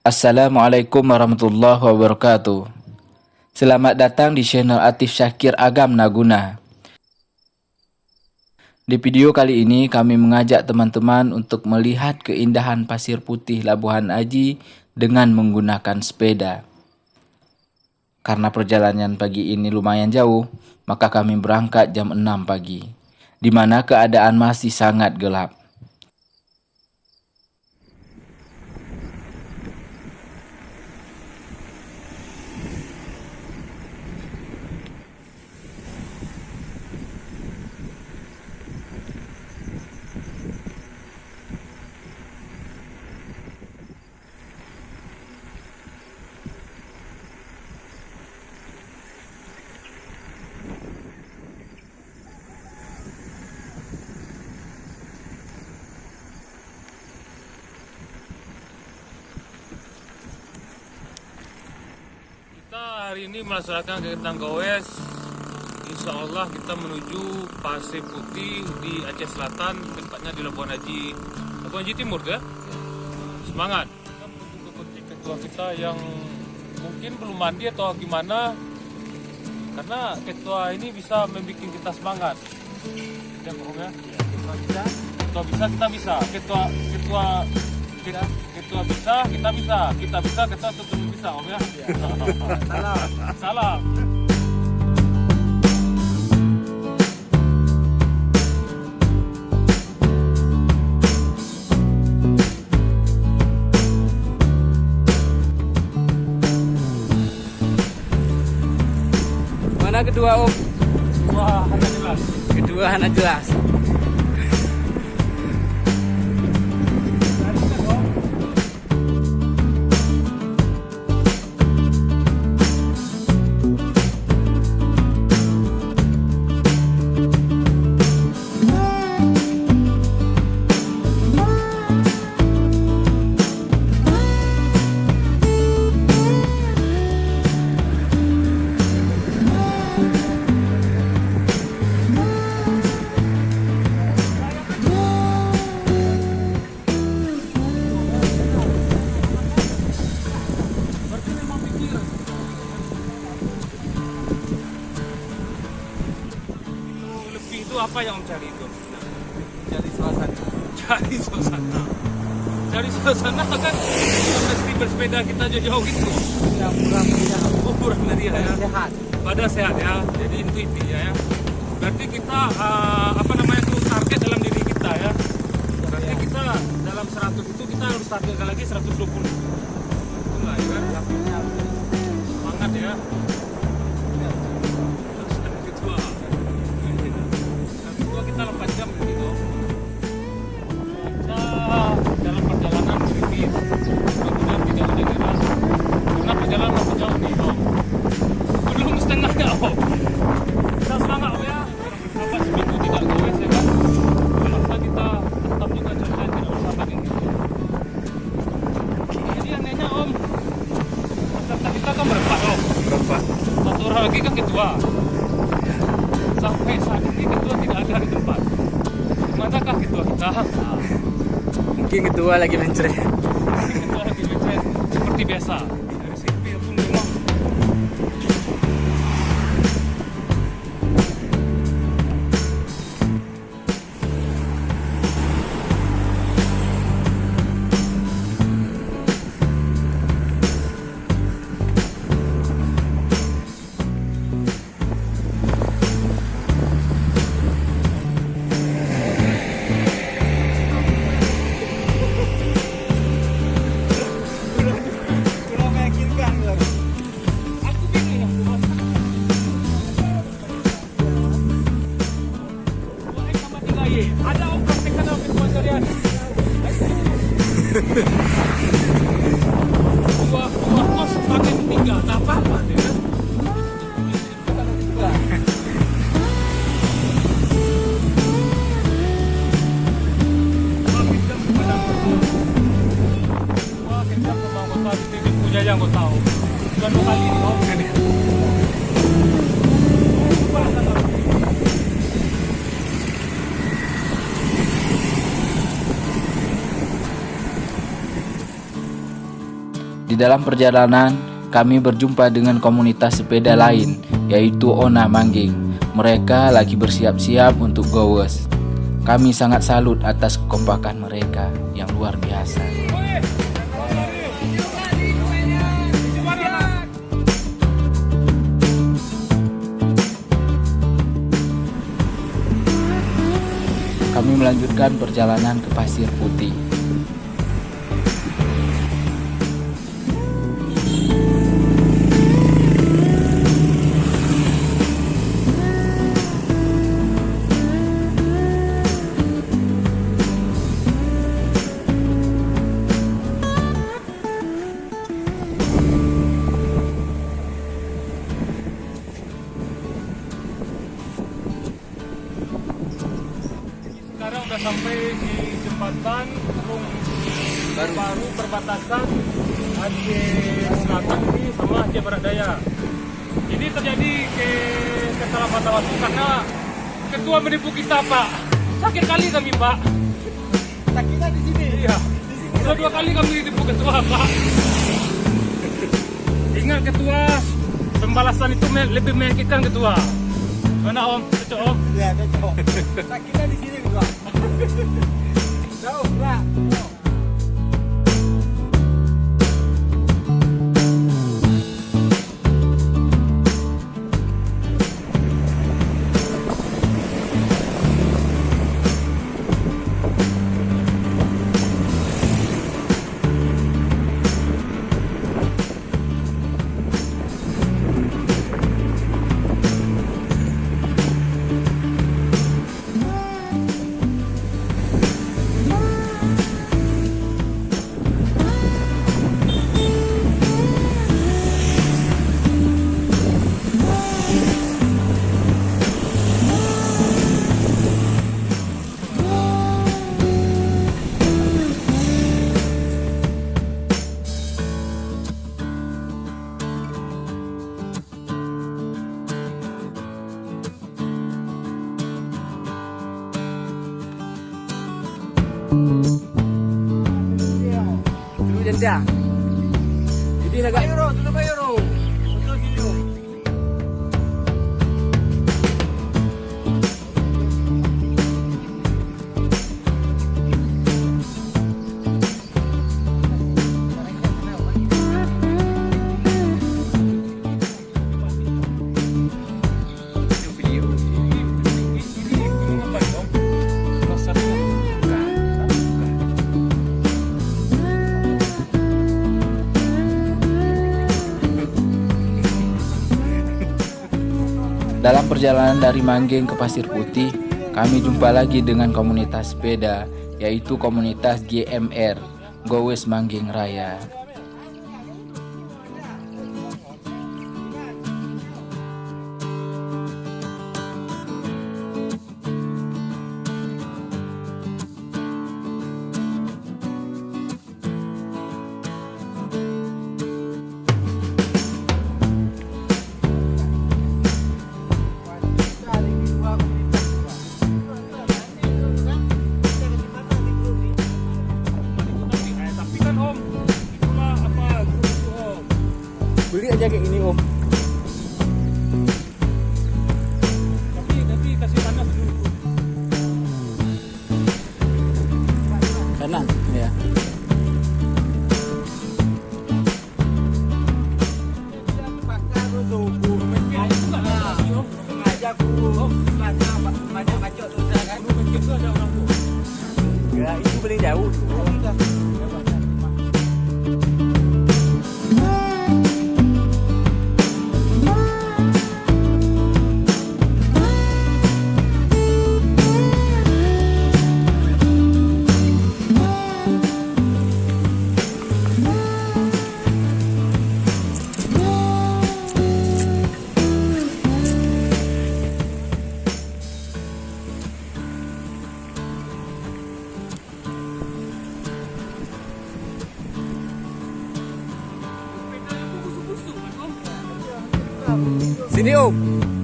Assalamualaikum warahmatullahi wabarakatuh. Selamat datang di channel Atif Syakir Agam Naguna. Di video kali ini kami mengajak teman-teman untuk melihat keindahan pasir putih Labuhan Aji dengan menggunakan sepeda. Karena perjalanan pagi ini lumayan jauh, maka kami berangkat jam 6 pagi, di mana keadaan masih sangat gelap. Hari ini melaksanakan kegiatan goes. Insya Allah kita menuju Pasir Putih di Aceh Selatan, tepatnya di Labuhan Aji. Labuhan Aji Timur ya? Semangat. Kita menuju ke ketua kita yang mungkin belum mandi atau gimana, karena ketua ini bisa membuat kita semangat. Ya, Om ya? Ketua bisa, kita bisa. Ketua bisa, kita bisa. Kita bisa, kita tentu bisa, Om ya. Salam. Mana kedua Om? Wah, hanya jelas. Kedua anak jelas. Apa yang Om cari itu? Cari suasana. Cari suasana. Cari suasana kan mesti bersepeda kita jauh-jauh gitu. Yang murah meriah. Oh, murah meriah ya. Sehat. Pada sehat ya. Jadi itu intinya ya. Berarti kita target dalam diri kita ya. Berarti kita dalam 100 itu kita harus targetkan lagi 120. Enggak ya kan? Semangat ya. Kita 8 jam begitu. Kita dalam perjalanan kritis, mudah-mudahan tidak ada geras. Karena perjalanan masih jauh nih, Om. Belum setengahnya, Om. Kita semangat, Om ya. Berapa seminggu tidak goes ya kan? Semoga kita tetap juga jalan tidak bersahabat ini. Jadi anehnya, Om, peserta kita kan berempat, Om. Berempat. Satu orang lagi kan ketua. Sampai saat ini ketua tidak ada di tempat. Manakah ketua kita? Mungkin ketua lagi mencret. Ketua lagi mencret seperti biasa. Dari sipil pun memang. Ada Om praktekkan dalam kehidupan seharian. Dua kos pakai tiga, tak apa-apa ya. Wah, kita memang kota di titik punya yang kau tahu. Sudah 2 kali nih om. Di dalam perjalanan, kami berjumpa dengan komunitas sepeda lain, yaitu Ona Mangging. Mereka lagi bersiap-siap untuk gowes. Kami sangat salut atas kekompakan mereka yang luar biasa. Kami melanjutkan perjalanan ke Pasir Putih. Sekarang udah sampai di jembatan baru perbatasan Aceh Selatan ini sama Aceh Barat Daya. Ini terjadi kesalahpahaman waktu karena ketua menipu kita Pak. Sakit kali kami Pak. Sakitnya di sini. Iya. Sudah 2 kali kami ditipu ketua Pak. Ingat ketua, pembalasan itu lebih menyakitkan ketua. Mana om? Cocok om? Ya, cocok. Sakitnya di sini juga. Jauh, Pak. Dulu janda. Jadi agak euro, dulu euro. Betul sini. Dalam perjalanan dari Mangging ke Pasir Putih, kami jumpa lagi dengan komunitas sepeda, yaitu komunitas GMR, Gowes Mangging Raya. Beli aja kayak gini om. Tapi kasih panas dulu. Kanan, ya. Ya, itu paling jauh. Sini Om,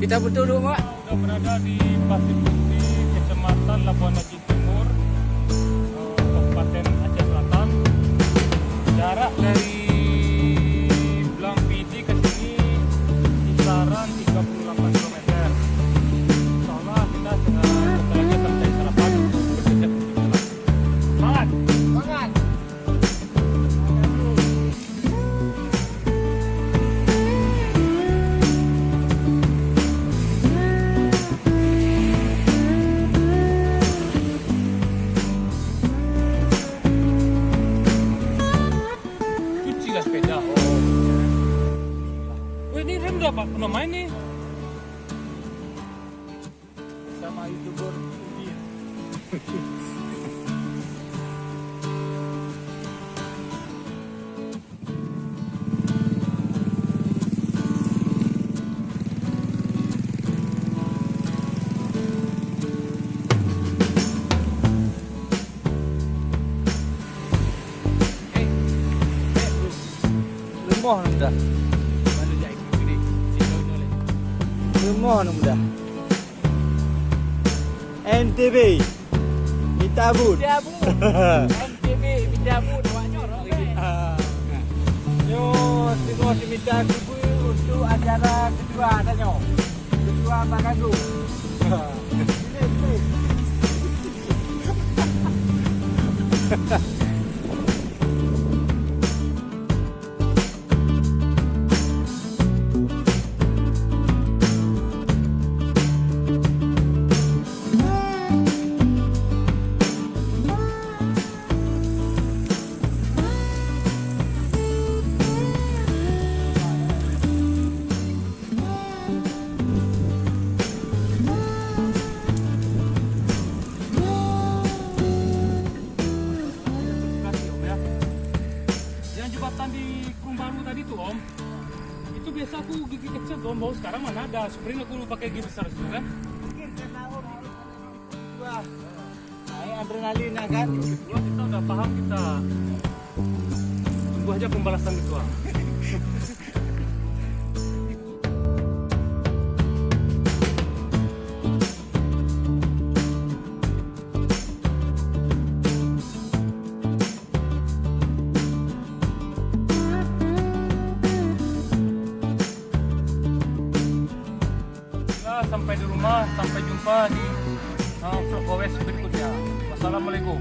kita berdua Mak. Sudah berada di Pasir Putih, Kecamatan Labuan Bajo Timur, Kabupaten Aceh Selatan. Jarak dari Blang Pidi ke sini kisaran 38 km. Insyaallah kita sebentar lagi akan mencari sarapan bersiap untuk jalan. Semangat! Semangat. Cuci lah sepeda. Wih, ini rem udah pernah main nih. Sama YouTuber Udin. Lemah nu dah. Mana jahit ini? Siapa ini? Lemah nu dah. NTB. Mitabut. MTB, Bidabut, awaknya orang lagi. Yo, semua diminta kubu untuk acara kedua tanya. Kedua Makagu. Kasih Om ya. Yang jembatan di Kurung Baru tadi tuh Om, itu biasa aku gigi kecil tuh Om, baru sekarang mana ada. Spring aku lupa pakai gigi besar itu kan. Mungkin karena orang kedua. Naik adrenalin kan. Kedua kita udah paham, kita tunggu aja pembalasan kedua. Sampai di rumah, sampai jumpa di vlog gowes berikutnya. Wassalamualaikum.